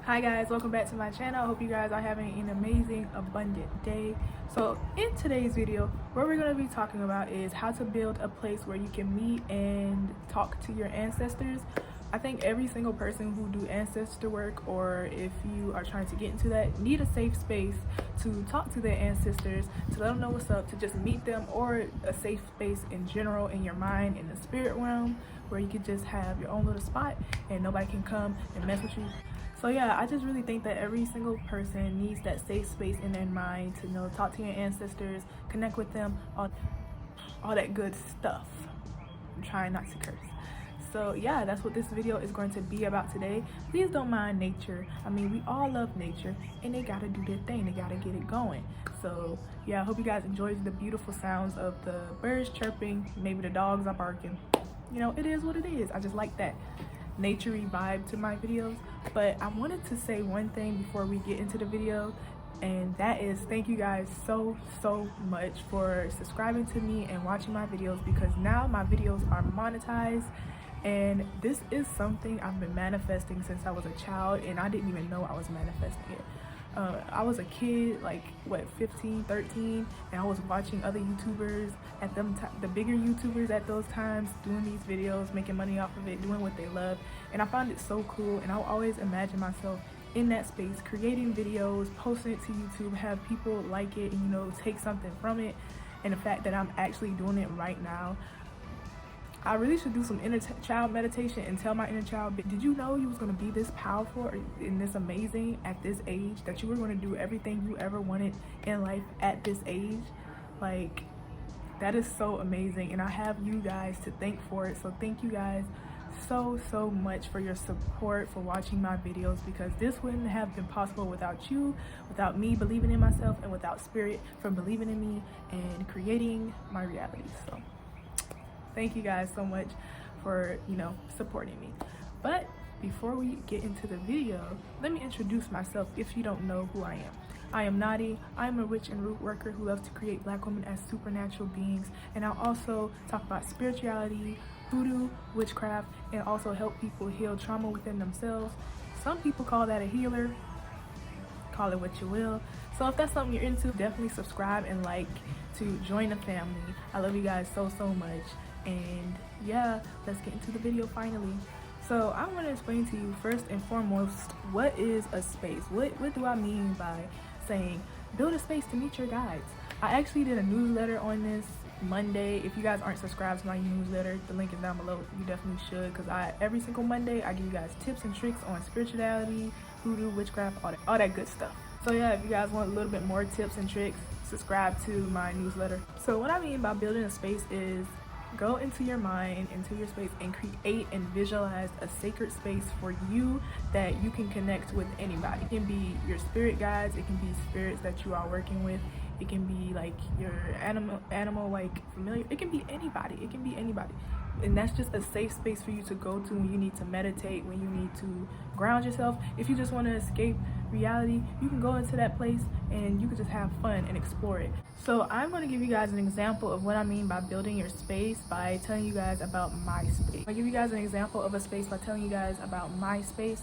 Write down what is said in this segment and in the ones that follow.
Hi guys, welcome back to my channel. I hope you guys are having an amazing, abundant day. So in today's video, what we're going to be talking about is how to build a place where you can meet and talk to your ancestors. I think every single person who do ancestor work, or if you are trying to get into that, need a safe space to talk to their ancestors, to let them know what's up, to just meet them, or a safe space in general in your mind, in the spirit realm, where you could just have your own little spot and nobody can come and mess with you. So yeah, I just really think that every single person needs that safe space in their mind to talk to your ancestors, connect with them, all that good stuff. I'm trying not to curse. So yeah, that's what this video is going to be about today. Please don't mind nature. I mean, we all love nature and they gotta do their thing. They gotta get it going. So yeah, I hope you guys enjoy the beautiful sounds of the birds chirping, maybe the dogs are barking. You know, it is what it is. I just like that naturey vibe to my videos. But I wanted to say one thing before we get into the video, and that is thank you guys so much for subscribing to me and watching my videos, because now my videos are monetized, and this is something I've been manifesting since I was a child, and I didn't even know I was manifesting it. I was a kid, like what, 15, 13, and I was watching other YouTubers at the bigger YouTubers at those times doing these videos, making money off of it, doing what they love, and I found it so cool. And I would always imagine myself in that space, creating videos, posting it to YouTube, have people like it, and take something from it. And the fact that I'm actually doing it right now, I really should do some inner child meditation and tell my inner child, did you know you was going to be this powerful and this amazing at this age, that you were going to do everything you ever wanted in life at this age? Like, that is so amazing, and I have you guys to thank for it. So thank you guys so much for your support, for watching my videos, because this wouldn't have been possible without you, without me believing in myself, and without spirit from believing in me and creating my reality. So thank you guys so much for, supporting me. But before we get into the video, let me introduce myself if you don't know who I am. I am Nadi. I am a witch and root worker who loves to create Black women as supernatural beings. And I also talk about spirituality, voodoo, witchcraft, and also help people heal trauma within themselves. Some people call that a healer. Call it what you will. So if that's something you're into, definitely subscribe and like to join the family. I love you guys so much. And yeah, let's get into the video finally. So I want to explain to you first and foremost, what is a space? What do I mean by saying build a space to meet your guides? I actually did a newsletter on this Monday. If you guys aren't subscribed to my newsletter, the link is down below. You definitely should, because every single Monday I give you guys tips and tricks on spirituality, voodoo, witchcraft, all that good stuff. So yeah, if you guys want a little bit more tips and tricks, subscribe to my newsletter. So what I mean by building a space is go into your mind, into your space, and create and visualize a sacred space for you that you can connect with anybody. It can be your spirit guides, it can be spirits that you are working with, it can be like your animal like familiar, it can be anybody, and that's just a safe space for you to go to when you need to meditate, when you need to ground yourself. If you just want to escape reality, you can go into that place and you can just have fun and explore it. So I'm going to give you guys an example of what I mean by building your space by telling you guys about my space. I'll give you guys an example of a space by telling you guys about my space.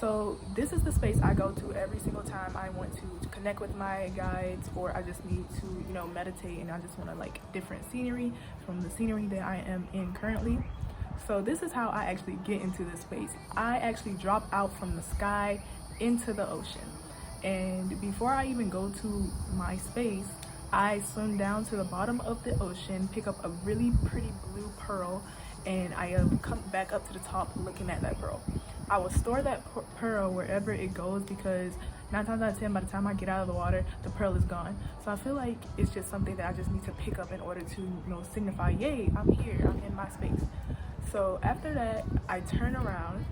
So this is the space I go to every single time I want to connect with my guides, or I just need to, meditate, and I just want to like different scenery from the scenery that I am in currently. So this is how I actually get into this space. I actually drop out from the sky into the ocean. And before I even go to my space, I swim down to the bottom of the ocean, pick up a really pretty blue pearl, and I come back up to the top looking at that pearl. I will store that pearl wherever it goes, because 9 times out of 10, by the time I get out of the water, the pearl is gone. So I feel like it's just something that I just need to pick up in order to, signify, yay, I'm here, I'm in my space. So after that, I turn around.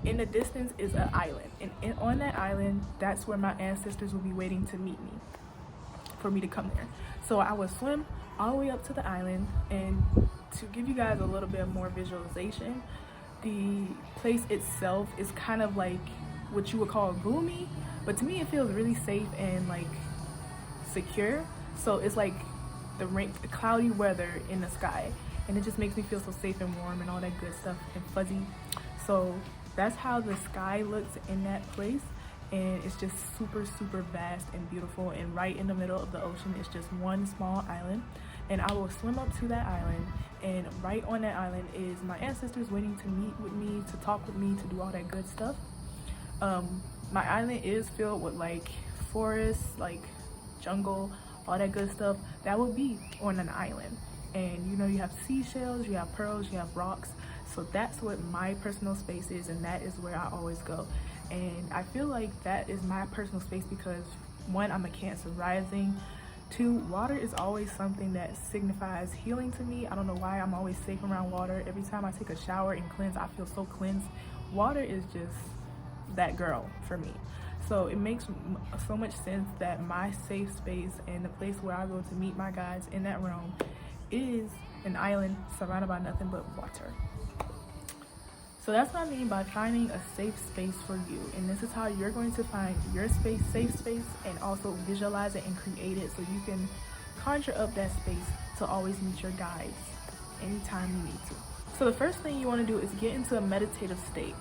In the distance is an island, and on that island, that's where my ancestors will be waiting to meet me, for me to come there. So I would swim all the way up to the island, and to give you guys a little bit more visualization, the place itself is kind of like what you would call gloomy, but to me it feels really safe and like secure. So it's like the cloudy weather in the sky, and it just makes me feel so safe and warm and all that good stuff and fuzzy. So That's how the sky looks in that place, and it's just super vast and beautiful. And right in the middle of the ocean is just one small island, and I will swim up to that island, and right on that island is my ancestors waiting to meet with me, to talk with me, to do all that good stuff. My island is filled with like forests, like jungle, all that good stuff that would be on an island. And you know, you have seashells, you have pearls, you have rocks. So that's what my personal space is, and that is where I always go. And I feel like that is my personal space because, one, I'm a Cancer rising. Two, water is always something that signifies healing to me. I don't know why, I'm always safe around water. Every time I take a shower and cleanse, I feel so cleansed. Water is just that girl for me. So it makes so much sense that my safe space and the place where I go to meet my guides in that realm is an island surrounded by nothing but water. So that's what I mean by finding a safe space for you. And this is how you're going to find your space, safe space, and also visualize it and create it so you can conjure up that space to always meet your guides anytime you need to. So the first thing you want to do is get into a meditative state.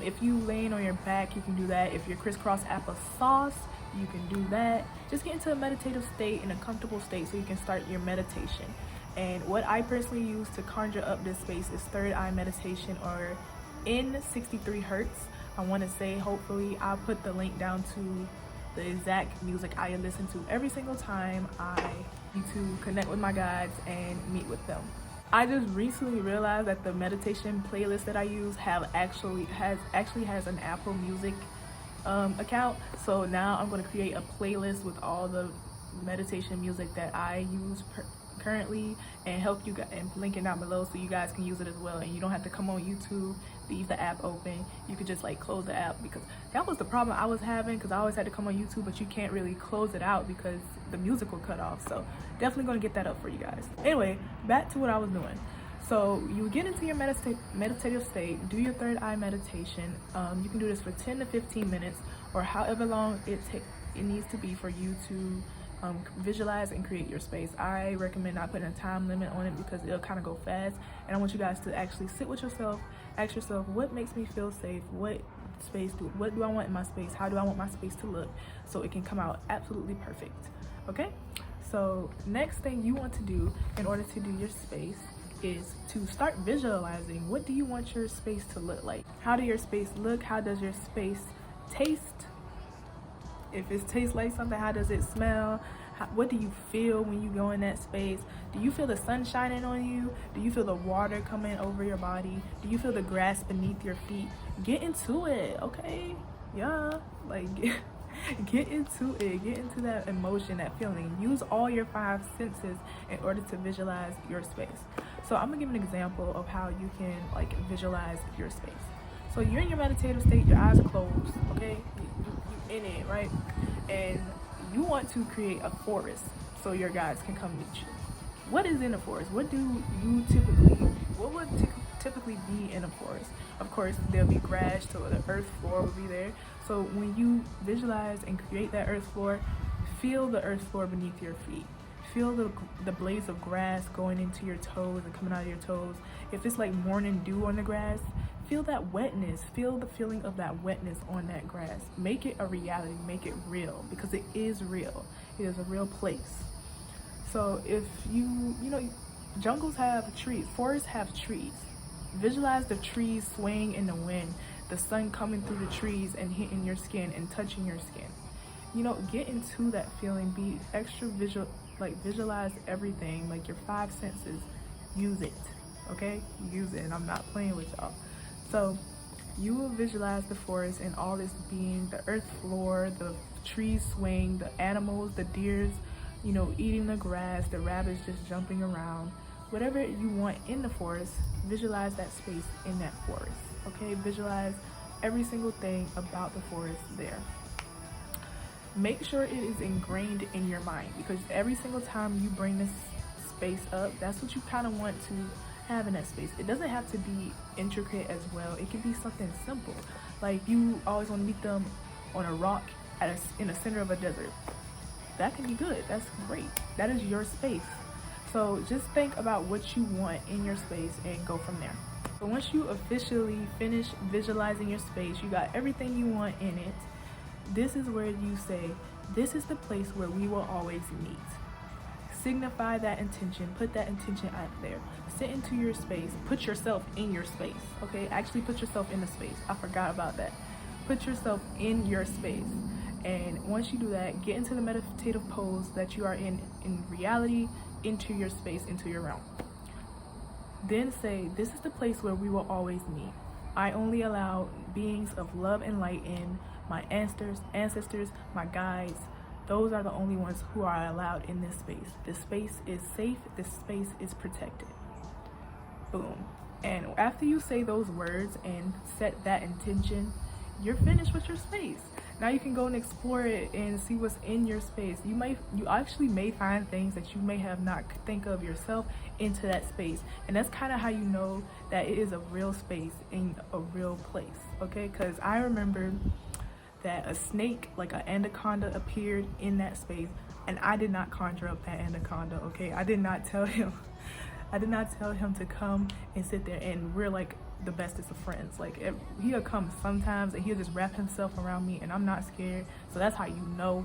If you laying on your back, you can do that. If you're crisscross applesauce, you can do that. Just get into a meditative state, in a comfortable state, so you can start your meditation. And what I personally use to conjure up this space is third eye meditation, or in 63 hertz. I want to say, hopefully I'll put the link down to the exact music I listen to every single time I need to connect with my guides and meet with them. I just recently realized that the meditation playlist that I use actually has an Apple Music account. So now I'm going to create a playlist with all the meditation music that I use currently, and help you guys, and link it down below so you guys can use it as well. And you don't have to come on YouTube, leave the app open. You could just like close the app, because that was the problem I was having, because I always had to come on YouTube, but you can't really close it out because the music will cut off. So definitely going to get that up for you guys. Anyway, back to what I was doing. So you get into your meditative state, do your third eye meditation. You can do this for 10 to 15 minutes, or however long it needs to be for you to visualize and create your space. I recommend not putting a time limit on it because it'll kind of go fast, and I want you guys to actually sit with yourself, ask yourself, what makes me feel safe? What do I want in my space? How do I want my space to look so it can come out absolutely perfect? Okay, so next thing you want to do in order to do your space is to start visualizing. What do you want your space to look like? How does your space look? How does your space taste? If it tastes like something, how does it smell? What do you feel when you go in that space? Do you feel the sun shining on you? Do you feel the water coming over your body? Do you feel the grass beneath your feet? Get into it, okay? Yeah, like get into it. Get into that emotion, that feeling. Use all your 5 senses in order to visualize your space. So I'm gonna give an example of how you can like visualize your space. So you're in your meditative state, your eyes are closed, okay? You in it, right? And you want to create a forest so your guides can come meet you. What is in a forest? What would typically be in a forest? Of course, there'll be grass, so the earth floor will be there. So when you visualize and create that earth floor, feel the earth floor beneath your feet. Feel the blades of grass going into your toes and coming out of your toes. If it's like morning dew on the grass, feel that wetness. Feel the feeling of that wetness on that grass. Make it a reality. Make it real, because it is real. It is a real place. So if you know, jungles have trees, forests have trees. Visualize the trees swaying in the wind, the sun coming through the trees and hitting your skin and touching your skin. You know, get into that feeling. Be extra visual, like visualize everything, like your 5 senses. Use it, okay? Use it, and I'm not playing with y'all. So you will visualize the forest and all this being, the earth floor, the trees swaying, the animals, the deers, you know, eating the grass, the rabbits just jumping around. Whatever you want in the forest, visualize that space in that forest, okay? Visualize every single thing about the forest there. Make sure it is ingrained in your mind, because every single time you bring this space up, that's what you kind of want to have in that space. It doesn't have to be intricate as well. It can be something simple, like you always want to meet them on a rock in the center of a desert. That can be good. That's great. That is your space. So just think about what you want in your space and go from there. So once you officially finish visualizing your space, you got everything you want in it, this is where you say, this is the place where we will always meet. Signify that intention, put that intention out there. Sit into your space, put yourself in your space, okay? Actually put yourself in the space. I forgot about that. Put yourself in your space. And once you do that, get into the meditative pose that you are in reality, into your space, into your realm. Then say, this is the place where we will always meet. I only allow beings of love and light in, my ancestors, my guides. Those are the only ones who are allowed in this space. This space is safe, this space is protected. Boom. And after you say those words and set that intention, you're finished with your space. Now you can go and explore it and see what's in your space. You actually may find things that you may have not think of yourself into that space. And that's kind of how you know that it is a real space in a real place, okay? Because I remember that a snake, like an anaconda, appeared in that space, and I did not conjure up that anaconda, okay? I did not tell him to come and sit there, and we're like the bestest of friends. Like, he'll come sometimes and he'll just wrap himself around me and I'm not scared. So that's how you know.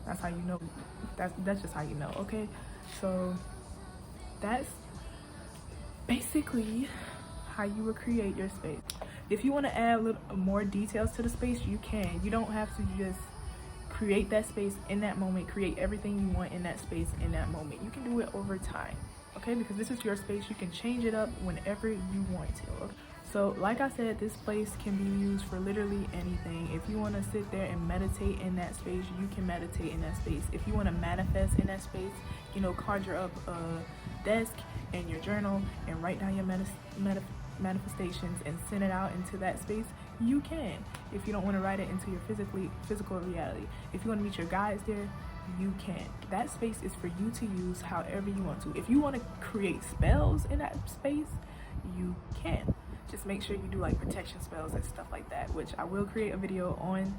That's just how you know, okay? So that's basically how you would create your space. If you want to add a little more details to the space, you can. You don't have to just create that space in that moment, create everything you want in that space in that moment. You can do it over time, okay? Because this is your space. You can change it up whenever you want to. So like I said, this place can be used for literally anything. If you want to sit there and meditate in that space, you can meditate in that space. If you want to manifest in that space, you know, conjure up a desk and your journal and write down your manifestations and send it out into that space, you can. If you don't want to write it into your physical reality, if you want to meet your guides there, you can. That space is for you to use however you want to. If you want to create spells in that space, you can. Just make sure you do like protection spells and stuff like that, which I will create a video on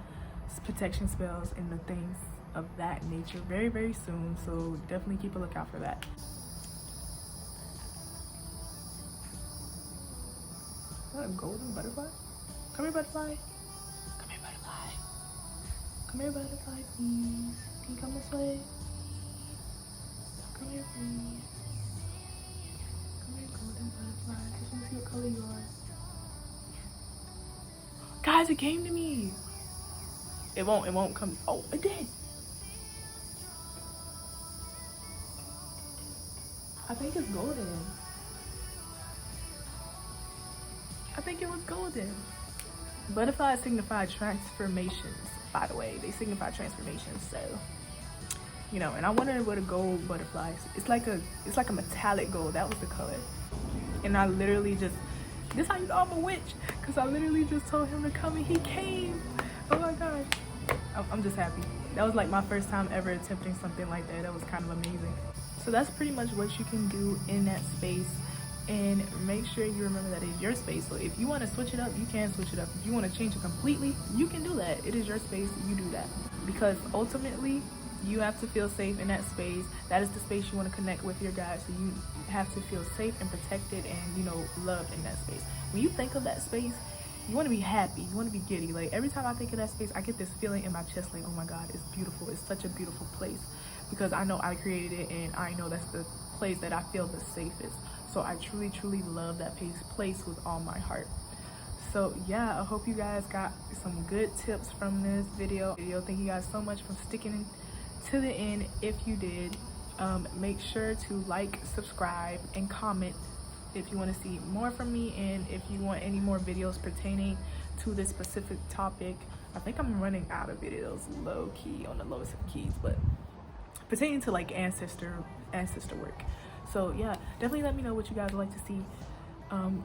protection spells and the things of that nature very, very soon. So definitely keep a lookout for that. Is that a golden butterfly? Come here, butterfly. Come here, butterfly. Come here, butterfly, please. Can you come this way? Come here, please. Come here, golden butterfly. I just want to see what color you are. Guys, it came to me. It won't come. Oh, it did. I think it's golden. I think it was golden. Butterflies signify transformations, by the way. They signify transformations, so, you know, and I wondered what a gold butterfly is. It's like a metallic gold. That was the color. And I literally just, this how you know I'm a witch, because I literally just told him to come and he came. Oh my gosh. I'm just happy. That was like my first time ever attempting something like that. That was kind of amazing. So that's pretty much what you can do in that space. And make sure you remember that it's your space. So if you want to switch it up, you can switch it up. If you want to change it completely, you can do that. It is your space. You do that. Because ultimately, you have to feel safe in that space. That is the space you want to connect with your guys. So you have to feel safe and protected and, you know, loved in that space. When you think of that space, you want to be happy. You want to be giddy. Like, every time I think of that space, I get this feeling in my chest like, oh my God, it's beautiful. It's such a beautiful place. Because I know I created it and I know that's the place that I feel the safest. So I truly, truly love that place with all my heart. So yeah, I hope you guys got some good tips from this video. Thank you guys so much for sticking to the end. If you did, make sure to like, subscribe, and comment if you want to see more from me, and if you want any more videos pertaining to this specific topic. I think I'm running out of videos low-key, on the lowest of keys, but pertaining to like ancestor work. So yeah, definitely let me know what you guys would like to see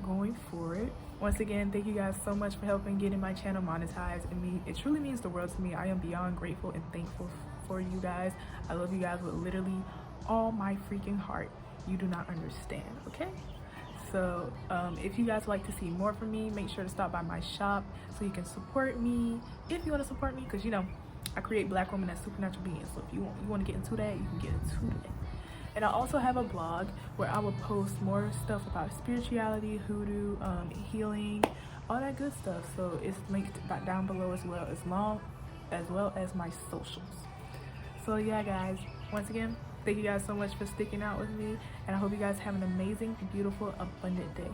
going forward. Once again, thank you guys so much for helping getting my channel monetized. It truly means the world to me. I am beyond grateful and thankful for you guys. I love you guys with literally all my freaking heart. You do not understand, okay? So if you guys would like to see more from me, make sure to stop by my shop so you can support me if you want to support me, because you know I create Black women as supernatural beings. So if you want to get into that, you can get into that. And I also have a blog where I will post more stuff about spirituality, hoodoo, healing, all that good stuff. So it's linked back down below as well as my socials. So yeah guys, once again, thank you guys so much for sticking out with me, and I hope you guys have an amazing, beautiful, abundant day.